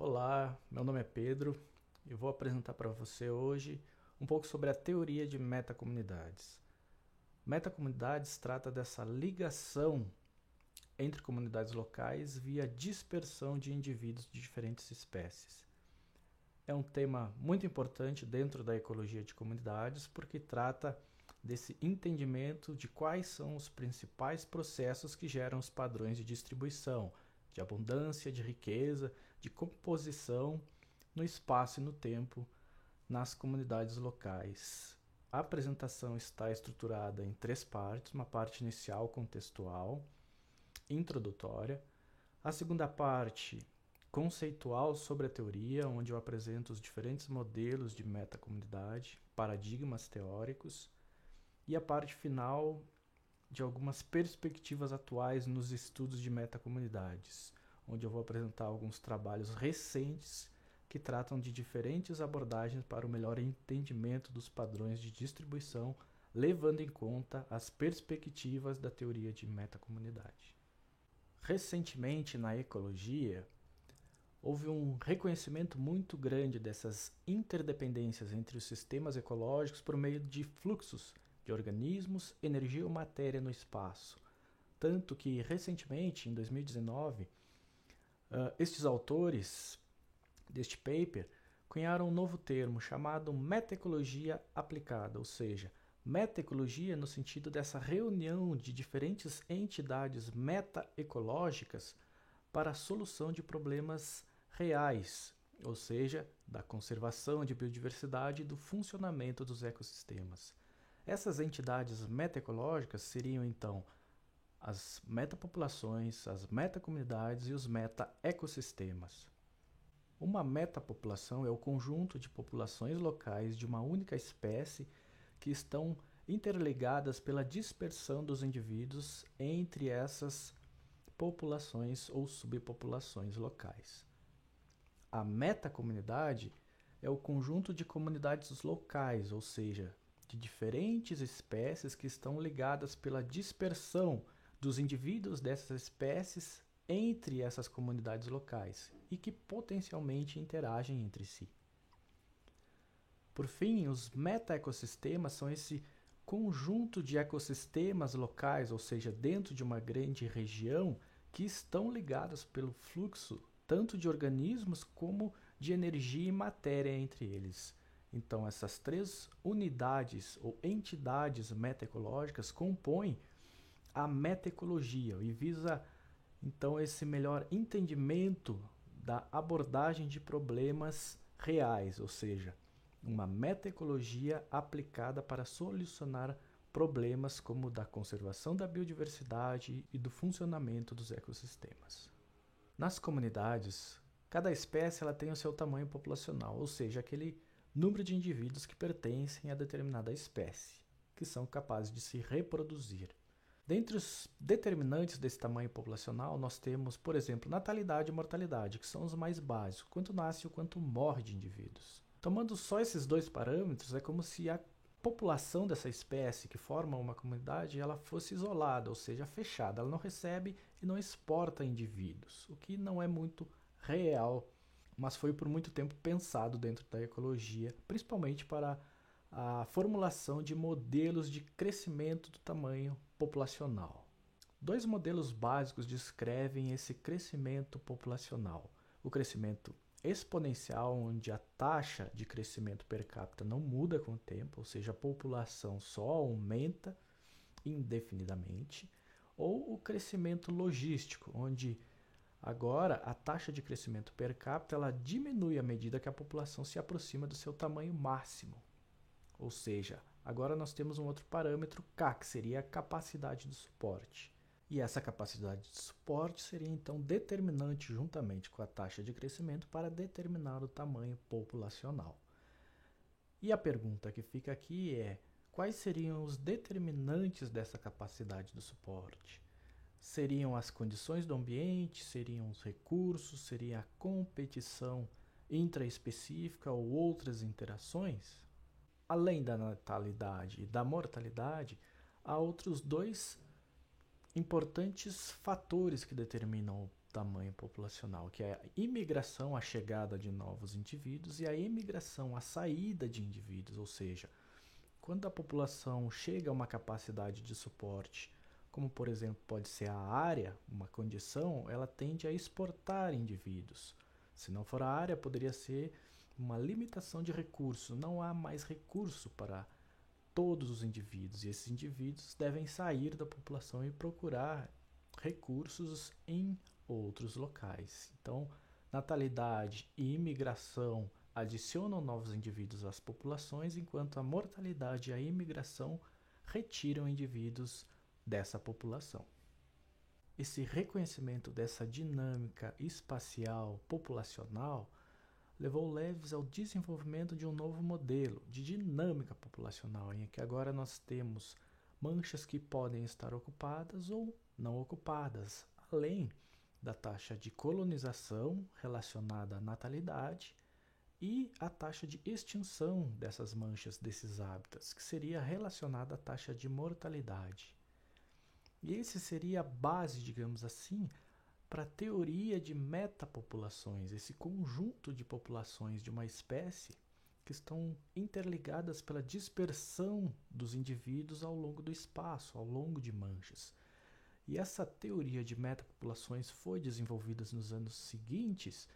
Olá, meu nome é Pedro e vou apresentar para você hoje um pouco sobre a teoria de metacomunidades. Metacomunidades trata dessa ligação entre comunidades locais via dispersão de indivíduos de diferentes espécies. É um tema muito importante dentro da ecologia de comunidades porque trata desse entendimento de quais são os principais processos que geram os padrões de distribuição, de abundância, de riqueza, de composição no espaço e no tempo nas comunidades locais. A apresentação está estruturada em 3 partes: uma parte inicial contextual, introdutória, a segunda parte conceitual sobre a teoria, onde eu apresento os diferentes modelos de metacomunidade, paradigmas teóricos, e a parte final de algumas perspectivas atuais nos estudos de metacomunidades, onde eu vou apresentar alguns trabalhos recentes que tratam de diferentes abordagens para o melhor entendimento dos padrões de distribuição, levando em conta as perspectivas da teoria de metacomunidade. Recentemente, na ecologia, houve um reconhecimento muito grande dessas interdependências entre os sistemas ecológicos por meio de fluxos de organismos, energia ou matéria no espaço. Tanto que, recentemente, em 2019, estes autores deste paper cunharam um novo termo chamado metaecologia aplicada, ou seja, metaecologia no sentido dessa reunião de diferentes entidades metaecológicas para a solução de problemas reais, ou seja, da conservação de biodiversidade e do funcionamento dos ecossistemas. Essas entidades metaecológicas seriam, então, as metapopulações, as metacomunidades e os metaecossistemas. Uma metapopulação é o conjunto de populações locais de uma única espécie que estão interligadas pela dispersão dos indivíduos entre essas populações ou subpopulações locais. A metacomunidade é o conjunto de comunidades locais, ou seja, de diferentes espécies que estão ligadas pela dispersão dos indivíduos dessas espécies entre essas comunidades locais e que potencialmente interagem entre si. Por fim, os metaecossistemas são esse conjunto de ecossistemas locais, ou seja, dentro de uma grande região, que estão ligados pelo fluxo tanto de organismos como de energia e matéria entre eles. Então, essas 3 unidades ou entidades metaecológicas compõem a metaecologia e visa, então, esse melhor entendimento da abordagem de problemas reais, ou seja, uma metaecologia aplicada para solucionar problemas como o da conservação da biodiversidade e do funcionamento dos ecossistemas. Nas comunidades, cada espécie ela tem o seu tamanho populacional, ou seja, aquele número de indivíduos que pertencem a determinada espécie, que são capazes de se reproduzir. Dentre os determinantes desse tamanho populacional, nós temos, por exemplo, natalidade e mortalidade, que são os mais básicos, quanto nasce ou quanto morre de indivíduos. Tomando só esses 2 parâmetros, é como se a população dessa espécie que forma uma comunidade ela fosse isolada, ou seja, fechada. Ela não recebe e não exporta indivíduos, o que não é muito real, mas foi por muito tempo pensado dentro da ecologia, principalmente para a formulação de modelos de crescimento do tamanho populacional. 2 modelos básicos descrevem esse crescimento populacional: o crescimento exponencial, onde a taxa de crescimento per capita não muda com o tempo, ou seja, a população só aumenta indefinidamente, ou o crescimento logístico, onde agora a taxa de crescimento per capita ela diminui à medida que a população se aproxima do seu tamanho máximo. Ou seja, agora nós temos um outro parâmetro K, que seria a capacidade de suporte. E essa capacidade de suporte seria então determinante juntamente com a taxa de crescimento para determinar o tamanho populacional. E a pergunta que fica aqui é: quais seriam os determinantes dessa capacidade de suporte? Seriam as condições do ambiente, seriam os recursos, seria a competição intraespecífica ou outras interações? Além da natalidade e da mortalidade, há outros 2 importantes fatores que determinam tamanho populacional, que é a imigração, a chegada de novos indivíduos, e a emigração, a saída de indivíduos, ou seja, quando a população chega a uma capacidade de suporte, como por exemplo pode ser a área, uma condição, ela tende a exportar indivíduos. Se não for a área, poderia ser uma limitação de recursos, não há mais recurso para todos os indivíduos, e esses indivíduos devem sair da população e procurar recursos em outros locais. Então, natalidade e imigração adicionam novos indivíduos às populações, enquanto a mortalidade e a imigração retiram indivíduos dessa população. Esse reconhecimento dessa dinâmica espacial populacional levou Lewis ao desenvolvimento de um novo modelo de dinâmica populacional, em que agora nós temos manchas que podem estar ocupadas ou não ocupadas, além da taxa de colonização relacionada à natalidade e a taxa de extinção dessas manchas, desses hábitats, que seria relacionada à taxa de mortalidade. E esse seria a base, digamos assim, para a teoria de metapopulações, esse conjunto de populações de uma espécie que estão interligadas pela dispersão dos indivíduos ao longo do espaço, ao longo de manchas. E essa teoria de metapopulações foi desenvolvida nos anos seguintes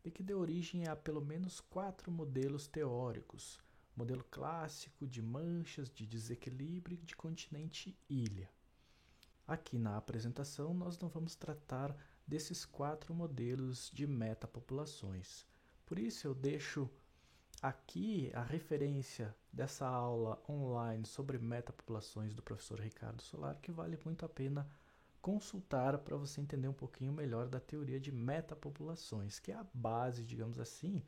e que deu origem a pelo menos 4 modelos teóricos. Modelo clássico de manchas, de desequilíbrio e de continente-ilha. Aqui na apresentação nós não vamos tratar desses 4 modelos de metapopulações. Por isso eu deixo aqui a referência dessa aula online sobre metapopulações do professor Ricardo Solar, que vale muito a pena consultar para você entender um pouquinho melhor da teoria de metapopulações, que é a base, digamos assim,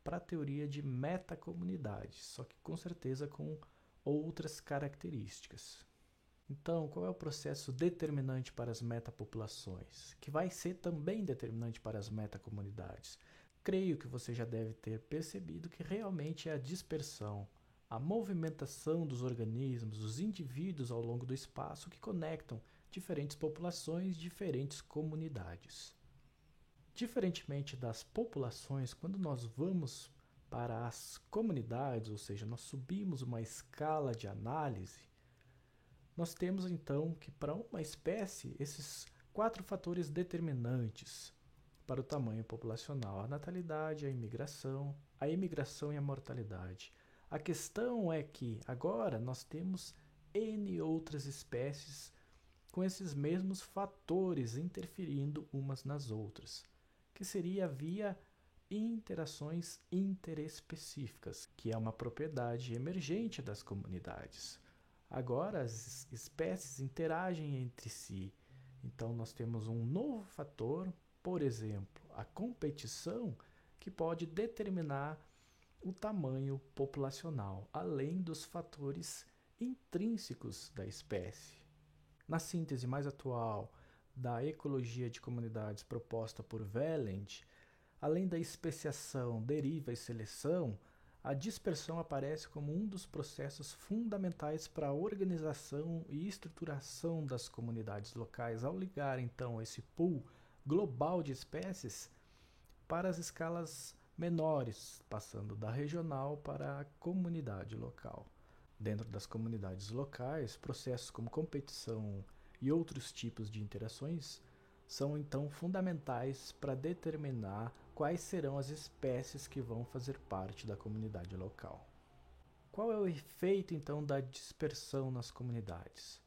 para a teoria de metacomunidades, só que com certeza com outras características. Então, qual é o processo determinante para as metapopulações, que vai ser também determinante para as metacomunidades? Creio que você já deve ter percebido que realmente é a dispersão, a movimentação dos organismos, dos indivíduos ao longo do espaço que conectam diferentes populações, diferentes comunidades. Diferentemente das populações, quando nós vamos para as comunidades, ou seja, nós subimos uma escala de análise, nós temos então que para uma espécie esses 4 fatores determinantes para o tamanho populacional: a natalidade, a imigração e a mortalidade. A questão é que agora nós temos N outras espécies com esses mesmos fatores interferindo umas nas outras, que seria via interações interespecíficas, que é uma propriedade emergente das comunidades. Agora as espécies interagem entre si, então nós temos um novo fator, por exemplo, a competição, que pode determinar o tamanho populacional, além dos fatores intrínsecos da espécie. Na síntese mais atual da ecologia de comunidades proposta por Wieland, além da especiação, deriva e seleção, a dispersão aparece como um dos processos fundamentais para a organização e estruturação das comunidades locais, ao ligar então esse pool global de espécies para as escalas menores, passando da regional para a comunidade local. Dentro das comunidades locais, processos como competição e outros tipos de interações são então fundamentais para determinar quais serão as espécies que vão fazer parte da comunidade local. Qual é o efeito então da dispersão nas comunidades?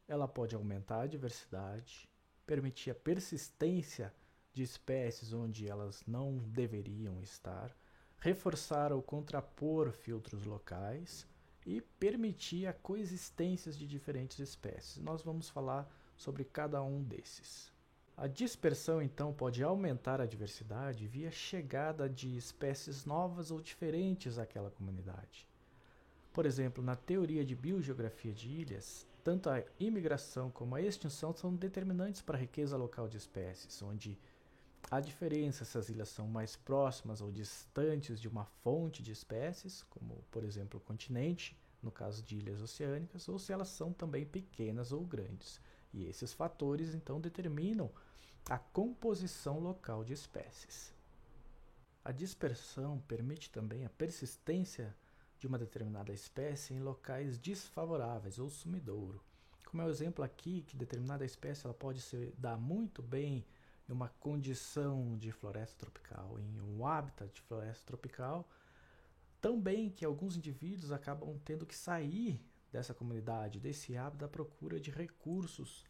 Ela pode aumentar a diversidade, permitir a persistência de espécies onde elas não deveriam estar, reforçar ou contrapor filtros locais e permitir a coexistência de diferentes espécies. Nós vamos falar sobre cada um desses. A dispersão, então, pode aumentar a diversidade via chegada de espécies novas ou diferentes àquela comunidade. Por exemplo, na teoria de biogeografia de ilhas, tanto a imigração como a extinção são determinantes para a riqueza local de espécies, onde há diferença se as ilhas são mais próximas ou distantes de uma fonte de espécies, como, por exemplo, o continente, no caso de ilhas oceânicas, ou se elas são também pequenas ou grandes. E esses fatores, então, determinam a composição local de espécies. A dispersão permite também a persistência de uma determinada espécie em locais desfavoráveis ou sumidouro. Como é o exemplo aqui, que determinada espécie ela pode se dar muito bem em uma condição de floresta tropical, em um hábitat de floresta tropical, tão bem que alguns indivíduos acabam tendo que sair dessa comunidade, desse hábitat, à procura de recursos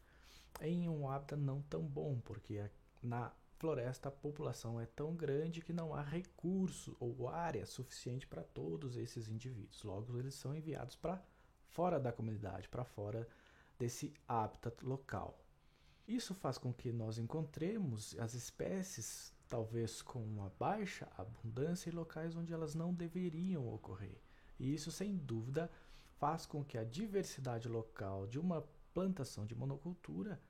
em um hábitat não tão bom, porque na floresta a população é tão grande que não há recurso ou área suficiente para todos esses indivíduos. Logo, eles são enviados para fora da comunidade, para fora desse hábitat local. Isso faz com que nós encontremos as espécies, talvez com uma baixa abundância, em locais onde elas não deveriam ocorrer. E isso, sem dúvida, faz com que a diversidade local de uma plantação de monocultura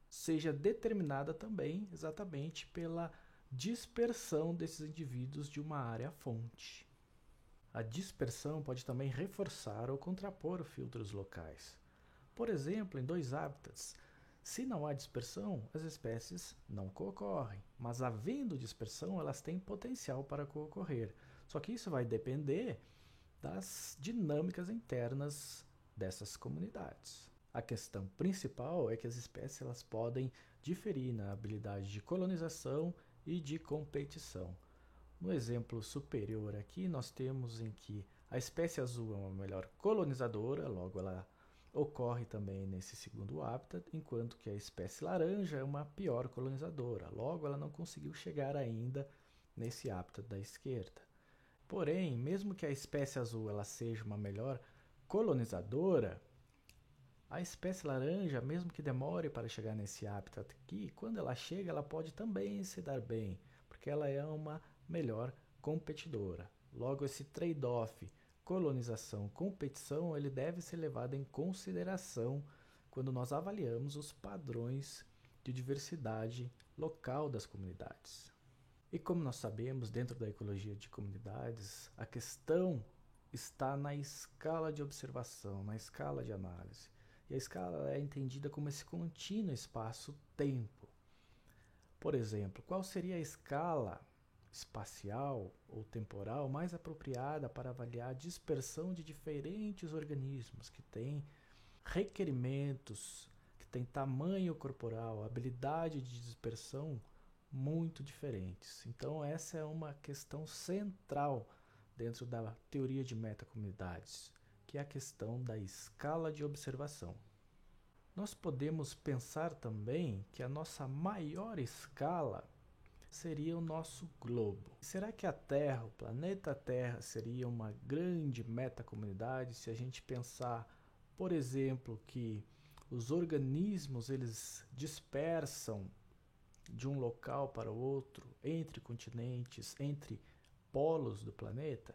seja determinada também exatamente pela dispersão desses indivíduos de uma área-fonte. A dispersão pode também reforçar ou contrapor filtros locais. Por exemplo, em dois hábitats, se não há dispersão, as espécies não coocorrem, mas havendo dispersão, elas têm potencial para coocorrer. Só que isso vai depender das dinâmicas internas dessas comunidades. A questão principal é que as espécies elas podem diferir na habilidade de colonização e de competição. No exemplo superior aqui, nós temos em que a espécie azul é uma melhor colonizadora, logo ela ocorre também nesse segundo hábitat, enquanto que a espécie laranja é uma pior colonizadora, logo ela não conseguiu chegar ainda nesse hábitat da esquerda. Porém, mesmo que a espécie azul ela seja uma melhor colonizadora, a espécie laranja, mesmo que demore para chegar nesse hábitat aqui, quando ela chega, ela pode também se dar bem, porque ela é uma melhor competidora. Logo, esse trade-off colonização-competição, ele deve ser levado em consideração quando nós avaliamos os padrões de diversidade local das comunidades. E como nós sabemos, dentro da ecologia de comunidades, a questão está na escala de observação, na escala de análise. E a escala é entendida como esse contínuo espaço-tempo. Por exemplo, qual seria a escala espacial ou temporal mais apropriada para avaliar a dispersão de diferentes organismos que têm requerimentos, que têm tamanho corporal, habilidade de dispersão muito diferentes. Então essa é uma questão central dentro da teoria de metacomunidades, que é a questão da escala de observação. Nós podemos pensar também que a nossa maior escala seria o nosso globo. Será que a Terra, o planeta Terra, seria uma grande metacomunidade se a gente pensar, por exemplo, que os organismos eles dispersam de um local para o outro, entre continentes, entre polos do planeta?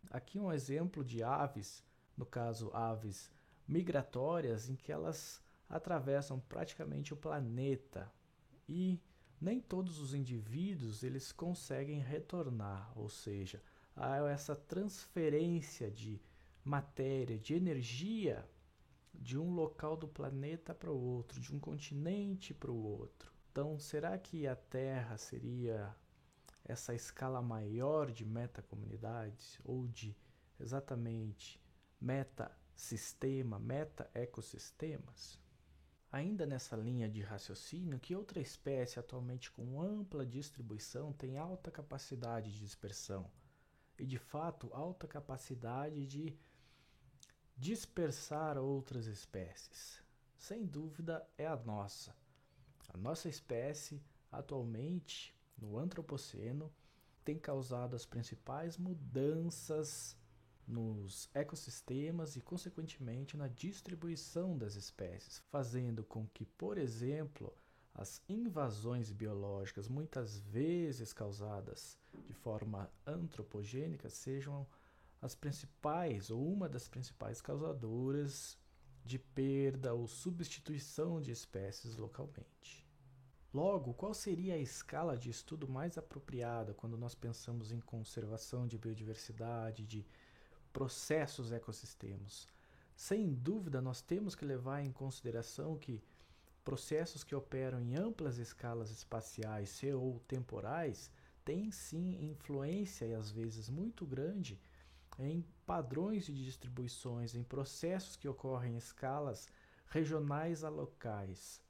Aqui um exemplo de aves, no caso aves migratórias, em que elas atravessam praticamente o planeta e nem todos os indivíduos eles conseguem retornar, ou seja, há essa transferência de matéria, de energia de um local do planeta para o outro, de um continente para o outro. Então, será que a Terra seria essa escala maior de metacomunidades ou de exatamente metasistema, meta-ecossistemas? Ainda nessa linha de raciocínio, que outra espécie atualmente com ampla distribuição tem alta capacidade de dispersão e, de fato, alta capacidade de dispersar outras espécies? Sem dúvida é a nossa. A nossa espécie, atualmente, no Antropoceno, tem causado as principais mudanças nos ecossistemas e, consequentemente, na distribuição das espécies, fazendo com que, por exemplo, as invasões biológicas, muitas vezes causadas de forma antropogênica, sejam as principais ou uma das principais causadoras de perda ou substituição de espécies localmente. Logo, qual seria a escala de estudo mais apropriada quando nós pensamos em conservação de biodiversidade, de processos ecossistemas? Sem dúvida, nós temos que levar em consideração que processos que operam em amplas escalas espaciais e ou temporais têm sim influência e às vezes muito grande em padrões de distribuições, em processos que ocorrem em escalas regionais a locais.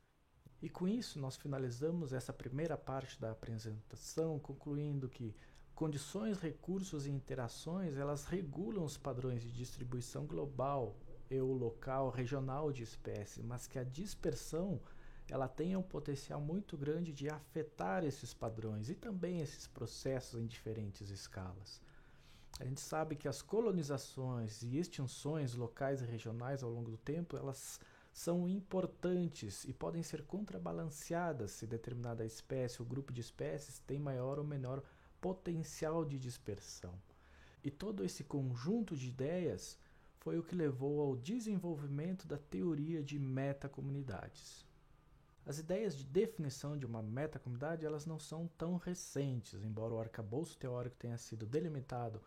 E com isso nós finalizamos essa primeira parte da apresentação, concluindo que condições, recursos e interações, elas regulam os padrões de distribuição global e ou local, regional de espécies, mas que a dispersão ela tem um potencial muito grande de afetar esses padrões e também esses processos em diferentes escalas. A gente sabe que as colonizações e extinções locais e regionais ao longo do tempo, elas são importantes e podem ser contrabalanceadas se determinada espécie ou grupo de espécies tem maior ou menor potencial de dispersão. E todo esse conjunto de ideias foi o que levou ao desenvolvimento da teoria de metacomunidades. As ideias de definição de uma metacomunidade elas não são tão recentes, embora o arcabouço teórico tenha sido delimitado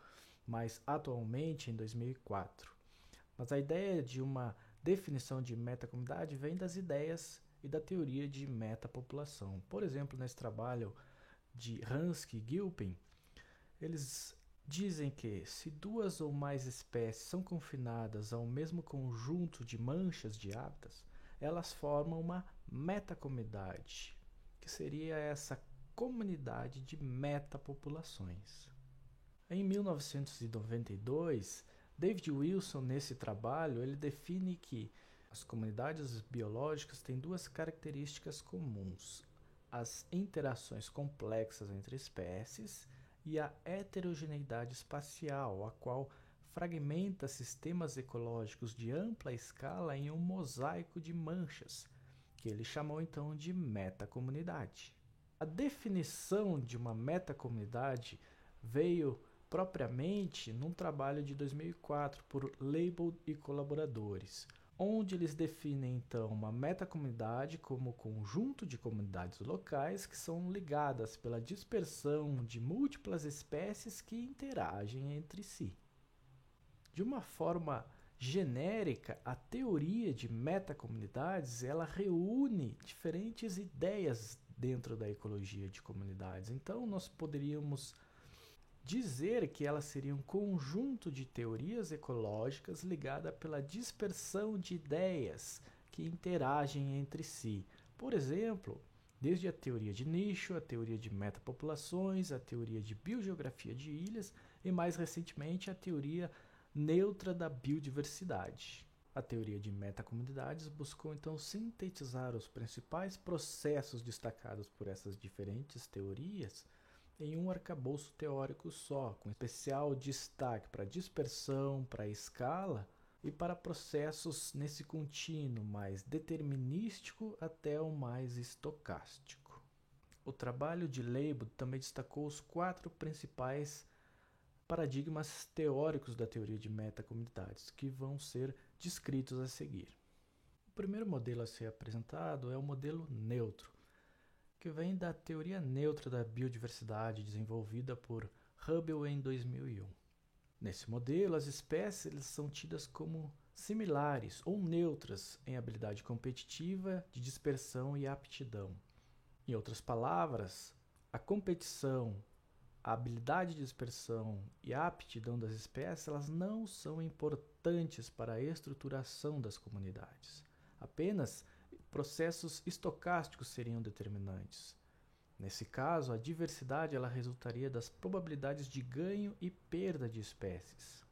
mais atualmente em 2004. Mas a ideia de uma definição de metacomunidade vem das ideias e da teoria de metapopulação. Por exemplo, nesse trabalho de Hansky e Gilpin, eles dizem que se duas ou mais espécies são confinadas ao mesmo conjunto de manchas de hábitats, elas formam uma metacomunidade, que seria essa comunidade de metapopulações. Em 1992, David Wilson, nesse trabalho, ele define que as comunidades biológicas têm duas características comuns: as interações complexas entre espécies e a heterogeneidade espacial, a qual fragmenta sistemas ecológicos de ampla escala em um mosaico de manchas, que ele chamou então de metacomunidade. A definição de uma metacomunidade veio propriamente num trabalho de 2004 por Leibold e colaboradores, onde eles definem então uma metacomunidade como conjunto de comunidades locais que são ligadas pela dispersão de múltiplas espécies que interagem entre si. De uma forma genérica, a teoria de metacomunidades ela reúne diferentes ideias dentro da ecologia de comunidades. Então nós poderíamos dizer que ela seria um conjunto de teorias ecológicas ligada pela dispersão de ideias que interagem entre si. Por exemplo, desde a teoria de nicho, a teoria de metapopulações, a teoria de biogeografia de ilhas e, mais recentemente, a teoria neutra da biodiversidade. A teoria de metacomunidades buscou então sintetizar os principais processos destacados por essas diferentes teorias em um arcabouço teórico só, com especial destaque para a dispersão, para a escala e para processos nesse contínuo mais determinístico até o mais estocástico. O trabalho de Leibold também destacou os 4 principais paradigmas teóricos da teoria de metacomunidades, que vão ser descritos a seguir. O primeiro modelo a ser apresentado é o modelo neutro, que vem da teoria neutra da biodiversidade desenvolvida por Hubble em 2001. Nesse modelo, as espécies são tidas como similares ou neutras em habilidade competitiva, de dispersão e aptidão. Em outras palavras, a competição, a habilidade de dispersão e a aptidão das espécies elas não são importantes para a estruturação das comunidades. Apenas processos estocásticos seriam determinantes. Nesse caso, a diversidade ela resultaria das probabilidades de ganho e perda de espécies.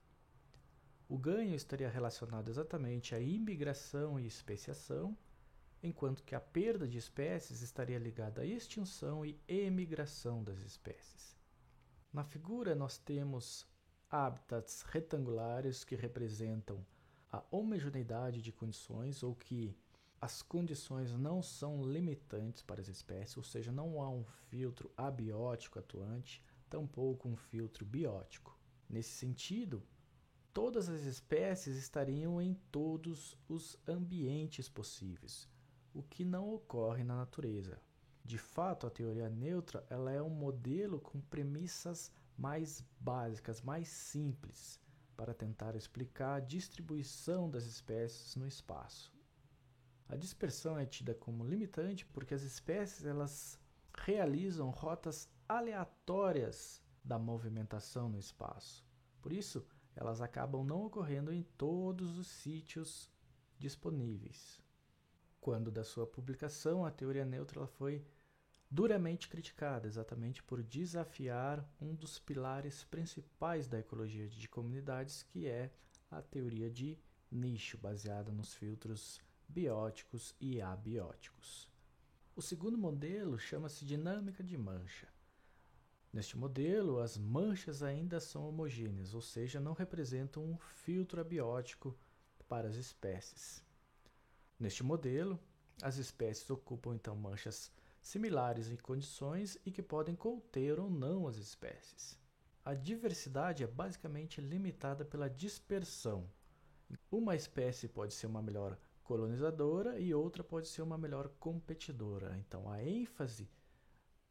O ganho estaria relacionado exatamente à imigração e especiação, enquanto que a perda de espécies estaria ligada à extinção e emigração das espécies. Na figura nós temos hábitats retangulares que representam a homogeneidade de condições ou que as condições não são limitantes para as espécies, ou seja, não há um filtro abiótico atuante, tampouco um filtro biótico. Nesse sentido, todas as espécies estariam em todos os ambientes possíveis, o que não ocorre na natureza. De fato, a teoria neutra ela é um modelo com premissas mais básicas, mais simples, para tentar explicar a distribuição das espécies no espaço. A dispersão é tida como limitante porque as espécies elas realizam rotas aleatórias da movimentação no espaço. Por isso, elas acabam não ocorrendo em todos os sítios disponíveis. Quando da sua publicação, a teoria neutra ela foi duramente criticada, exatamente por desafiar um dos pilares principais da ecologia de comunidades, que é a teoria de nicho, baseada nos filtros bióticos e abióticos. O segundo modelo chama-se dinâmica de mancha. Neste modelo, as manchas ainda são homogêneas, ou seja, não representam um filtro abiótico para as espécies. Neste modelo, as espécies ocupam então manchas similares em condições e que podem conter ou não as espécies. A diversidade é basicamente limitada pela dispersão. Uma espécie pode ser uma melhor colonizadora e outra pode ser uma melhor competidora. Então, a ênfase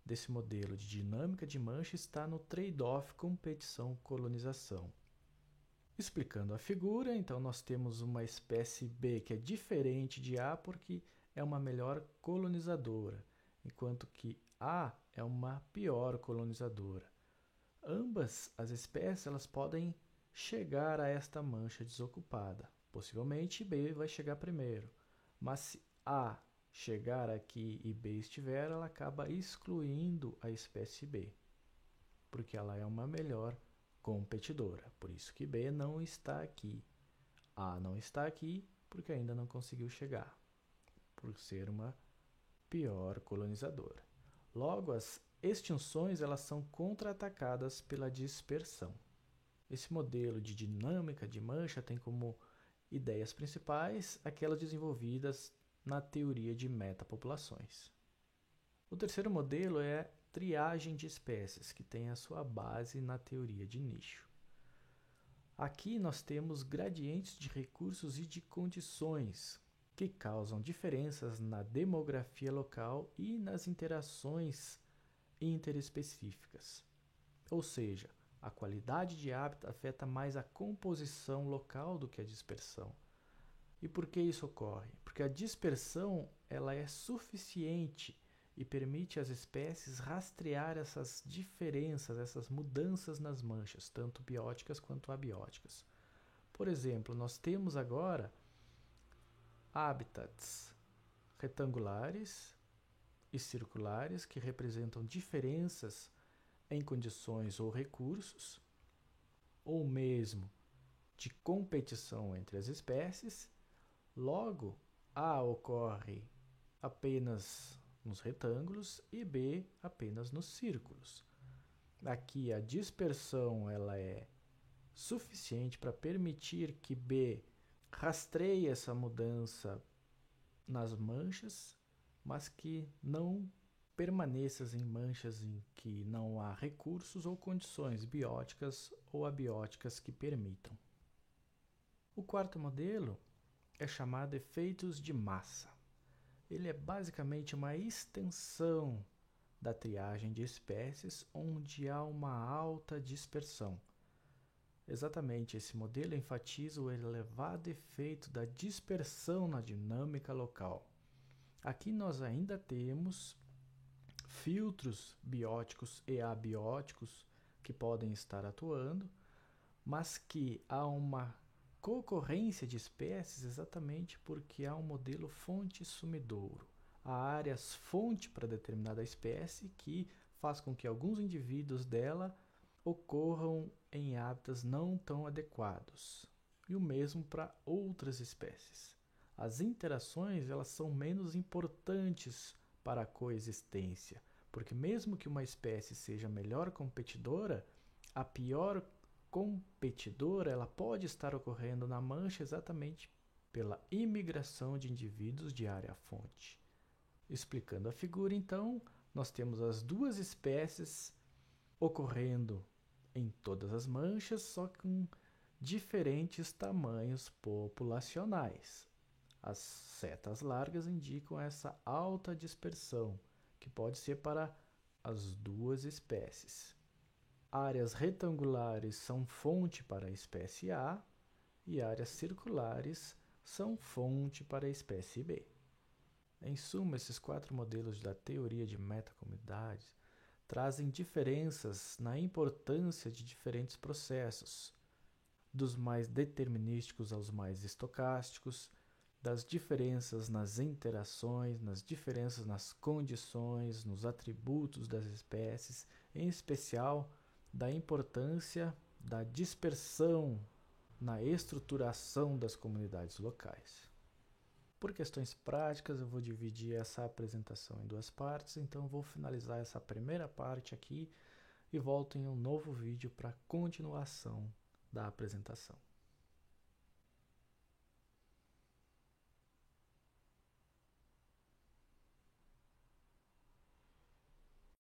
desse modelo de dinâmica de mancha está no trade-off competição-colonização. Explicando a figura, então nós temos uma espécie B que é diferente de A porque é uma melhor colonizadora, enquanto que A é uma pior colonizadora. Ambas as espécies elas podem chegar a esta mancha desocupada. Possivelmente B vai chegar primeiro, mas se A chegar aqui e B estiver, ela acaba excluindo a espécie B, porque ela é uma melhor competidora. Por isso que B não está aqui. A não está aqui porque ainda não conseguiu chegar, por ser uma pior colonizadora. Logo, as extinções elas são contra-atacadas pela dispersão. Esse modelo de dinâmica de mancha tem como ideias principais aquelas desenvolvidas na teoria de metapopulações. O terceiro modelo é triagem de espécies, que tem a sua base na teoria de nicho. Aqui nós temos gradientes de recursos e de condições que causam diferenças na demografia local e nas interações interespecíficas. Ou seja, a qualidade de hábitat afeta mais a composição local do que a dispersão. E por que isso ocorre? Porque a dispersão ela é suficiente e permite às espécies rastrear essas diferenças, essas mudanças nas manchas, tanto bióticas quanto abióticas. Por exemplo, nós temos agora hábitats retangulares e circulares que representam diferenças em condições ou recursos, ou mesmo de competição entre as espécies. Logo, A ocorre apenas nos retângulos e B apenas nos círculos. Aqui a dispersão ela é suficiente para permitir que B rastreie essa mudança nas manchas, mas que não permaneça em manchas em que não há recursos ou condições bióticas ou abióticas que permitam. O quarto modelo é chamado efeitos de massa. Ele é basicamente uma extensão da triagem de espécies onde há uma alta dispersão. Exatamente, esse modelo enfatiza o elevado efeito da dispersão na dinâmica local. Aqui nós ainda temos filtros bióticos e abióticos que podem estar atuando, mas que há uma concorrência de espécies exatamente porque há um modelo fonte-sumidouro. Há áreas fonte para determinada espécie que faz com que alguns indivíduos dela ocorram em hábitats não tão adequados. E o mesmo para outras espécies. As interações elas são menos importantes para a coexistência, porque mesmo que uma espécie seja melhor competidora, a pior competidora ela pode estar ocorrendo na mancha exatamente pela imigração de indivíduos de área-fonte. Explicando a figura, então, nós temos as duas espécies ocorrendo em todas as manchas, só com diferentes tamanhos populacionais. As setas largas indicam essa alta dispersão, que pode ser para as duas espécies. Áreas retangulares são fonte para a espécie A e áreas circulares são fonte para a espécie B. Em suma, esses 4 modelos da teoria de metacomunidades trazem diferenças na importância de diferentes processos, dos mais determinísticos aos mais estocásticos, das diferenças nas interações, nas diferenças nas condições, nos atributos das espécies, em especial da importância da dispersão na estruturação das comunidades locais. Por questões práticas, eu vou dividir essa apresentação em 2 partes, então eu vou finalizar essa primeira parte aqui e volto em um novo vídeo para continuação da apresentação.